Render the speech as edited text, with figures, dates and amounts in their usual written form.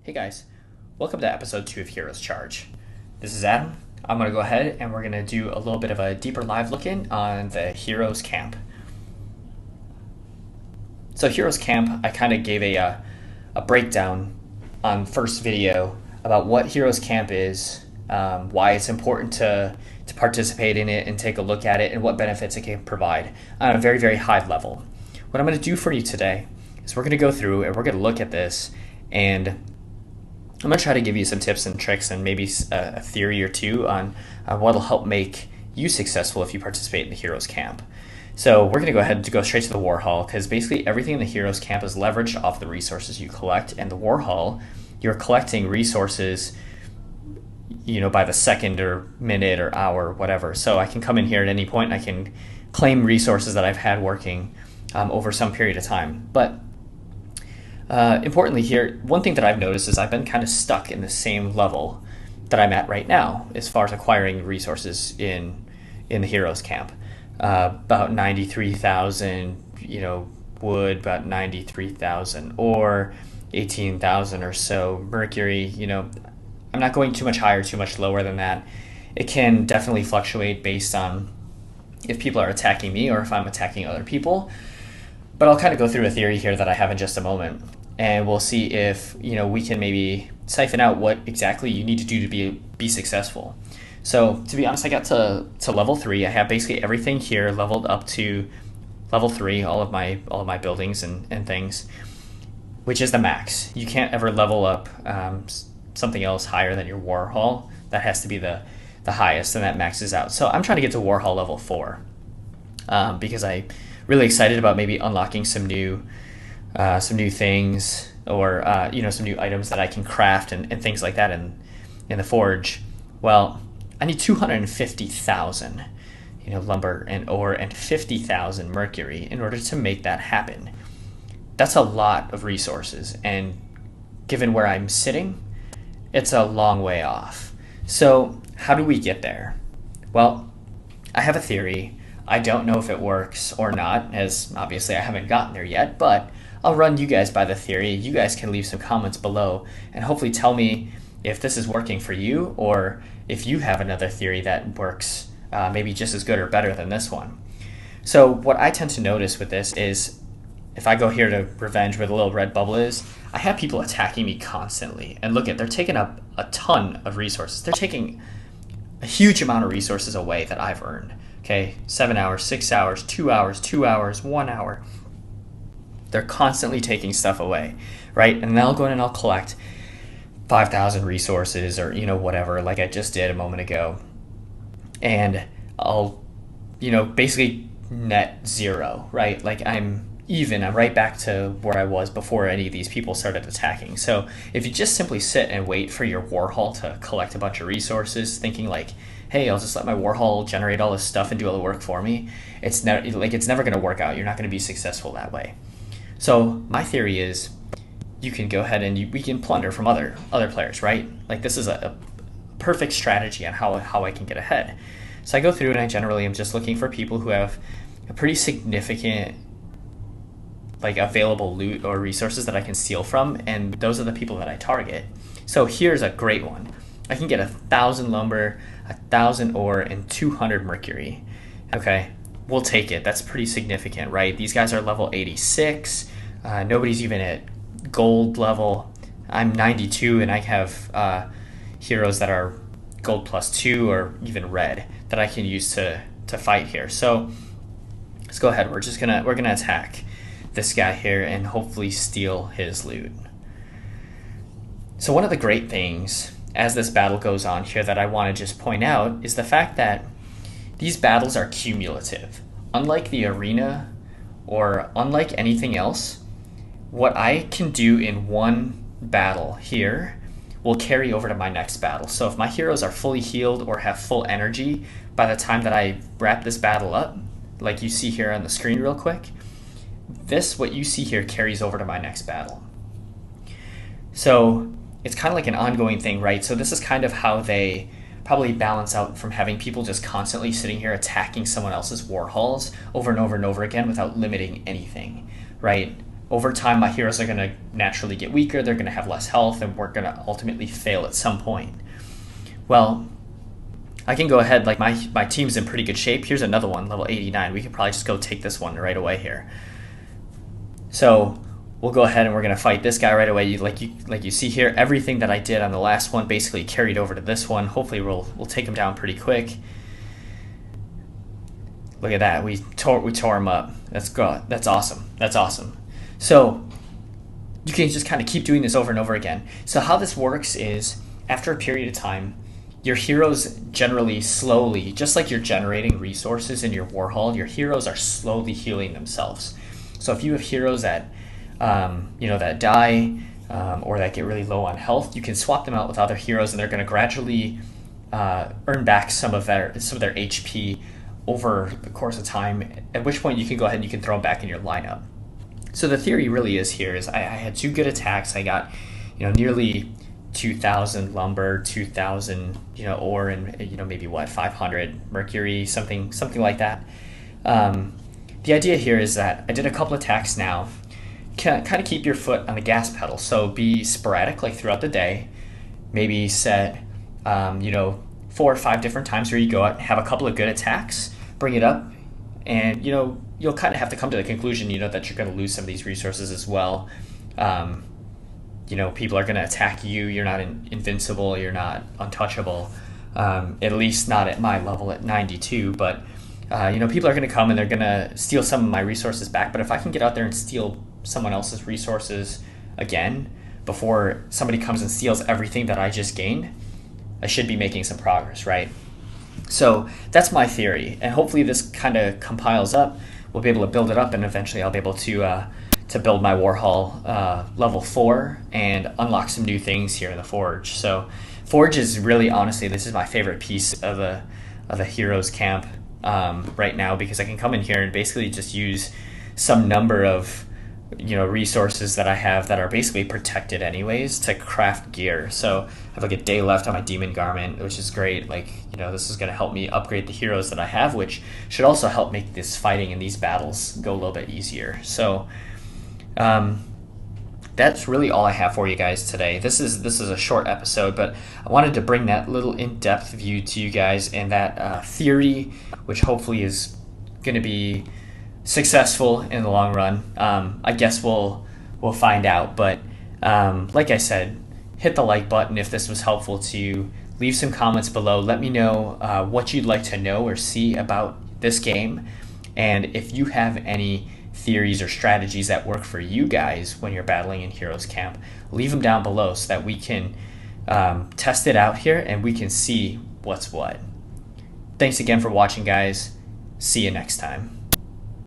Hey guys, welcome to episode 2 of Heroes Charge. This is Adam. I'm going to go ahead and we're going to do a little bit of a deeper live look in on the Heroes Camp. So Heroes Camp, I kind of gave a breakdown on first video about what Heroes Camp is, why it's important to participate in it and take a look at it and what benefits it can provide on a very, very high level. What I'm going to do for you today is we're going to go through and we're going to look at this, and I'm going to try to give you some tips and tricks and maybe a theory or two on what will help make you successful if you participate in the Heroes Camp. So we're going to go ahead and go straight to the War Hall, because basically everything in the Heroes Camp is leveraged off the resources you collect. And the War Hall, you're collecting resources, by the second or minute or hour, whatever. So I can come in here at any point and I can claim resources that I've had working over some period of time. But importantly here, one thing that I've noticed is I've been kind of stuck in the same level that I'm at right now as far as acquiring resources in the Heroes Camp. About 93,000, wood, about 93,000 ore, 18,000 or so mercury. I'm not going too much higher, too much lower than that. It can definitely fluctuate based on if people are attacking me or if I'm attacking other people. But I'll kind of go through a theory here that I have in just a moment, and we'll see if we can maybe siphon out what exactly you need to do to be successful. So to be honest, I got to level 3. I have basically everything here leveled up to level 3, all of my buildings and things, which is the max. You can't ever level up something else higher than your War Hall. That has to be the highest, and that maxes out. So I'm trying to get to War Hall level 4 because I'm really excited about maybe unlocking some new things, or some new items that I can craft and things like that in the forge. Well, I need 250,000 lumber and ore and 50,000 mercury in order to make that happen. That's a lot of resources, and given where I'm sitting, it's a long way off. So how do we get there? Well, I have a theory. I don't know if it works or not, as obviously I haven't gotten there yet, but I'll run you guys by the theory. You guys can leave some comments below and hopefully tell me if this is working for you, or if you have another theory that works maybe just as good or better than this one. So what I tend to notice with this is, if I go here to Revenge, where the little red bubble is, I have people attacking me constantly. And look at, they're taking up a ton of resources. They're taking a huge amount of resources away that I've earned. Okay, 7 hours, 6 hours, 2 hours, 2 hours, 1 hour. They're constantly taking stuff away, right? And then I'll go in and I'll collect 5,000 resources, or whatever, like I just did a moment ago. And I'll basically net 0, right? Like I'm right back to where I was before any of these people started attacking. So if you just simply sit and wait for your War Hall to collect a bunch of resources, thinking like, hey, I'll just let my War Hall generate all this stuff and do all the work for me, it's never going to work out. You're not going to be successful that way. So my theory is, you can go ahead and we can plunder from other players, right? Like this is a perfect strategy on how I can get ahead. So I go through and I generally am just looking for people who have a pretty significant available loot or resources that I can steal from, and those are the people that I target. So here's a great one. I can get 1,000 lumber, 1,000 ore, and 200 mercury. Okay, we'll take it. That's pretty significant, right? These guys are level 86. Nobody's even at gold level. I'm 92, and I have heroes that are gold +2 or even red that I can use to fight here. So let's go ahead. We're gonna attack this guy here and hopefully steal his loot. So one of the great things as this battle goes on here that I want to just point out is the fact that these battles are cumulative. Unlike the arena or unlike anything else, what I can do in one battle here will carry over to my next battle. So if my heroes are fully healed or have full energy by the time that I wrap this battle up, like you see here on the screen real quick, what you see here carries over to my next battle. So it's kind of like an ongoing thing, right? So this is kind of how they probably balance out from having people just constantly sitting here attacking someone else's War Halls over and over and over again without limiting anything, right? over time my heroes are going to naturally get weaker, they're going to have less health, and we're going to ultimately fail at some point. Well, I can go ahead, like my team's in pretty good shape. Here's another one, level 89. We could probably just go take this one right away here. So we'll go ahead and we're going to fight this guy right away. Like you see here, everything that I did on the last one basically carried over to this one. Hopefully we'll take him down pretty quick. Look at that. We tore him up. That's awesome. That's awesome. So you can just kind of keep doing this over and over again. So how this works is, after a period of time, your heroes generally slowly, just like you're generating resources in your war hall, your heroes are slowly healing themselves. So if you have heroes that that die or that get really low on health, you can swap them out with other heroes, and they're going to gradually earn back some of their HP over the course of time, at which point you can go ahead and you can throw them back in your lineup. So the theory really is here is I had 2 good attacks. I got nearly 2,000 lumber, 2,000 ore, and maybe 500 mercury, something like that. The idea here is that I did a couple attacks now. Kind of keep your foot on the gas pedal, so be sporadic, like throughout the day. Maybe set 4 or 5 different times where you go out and have a couple of good attacks, bring it up, and you'll kind of have to come to the conclusion that you're going to lose some of these resources as well. People are going to attack you. You're not invincible. You're not untouchable. At least not at my level at 92. But people are going to come and they're going to steal some of my resources back. But if I can get out there and steal someone else's resources again before somebody comes and steals everything that I just gained, I should be making some progress, right? So that's my theory, and hopefully this kind of compiles up. We'll be able to build it up, and eventually I'll be able to build my war hall level 4 and unlock some new things here in the Forge. So Forge is really, honestly, this is my favorite piece of a heroes camp right now, because I can come in here and basically just use some number of resources that I have that are basically protected anyways to craft gear. So I have like a day left on my demon garment, which is great. This is going to help me upgrade the heroes that I have, which should also help make this fighting in these battles go a little bit easier. So that's really all I have for you guys today. This is a short episode, but I wanted to bring that little in-depth view to you guys, and that theory, which hopefully is going to be successful in the long run. I guess we'll find out, but like I said, hit the like button if this was helpful to you. Leave some comments below. Let me know what you'd like to know or see about this game, and if you have any theories or strategies that work for you guys when you're battling in Heroes Camp, leave them down below so that we can test it out here and we can see what's what. Thanks again for watching, guys. See you next time.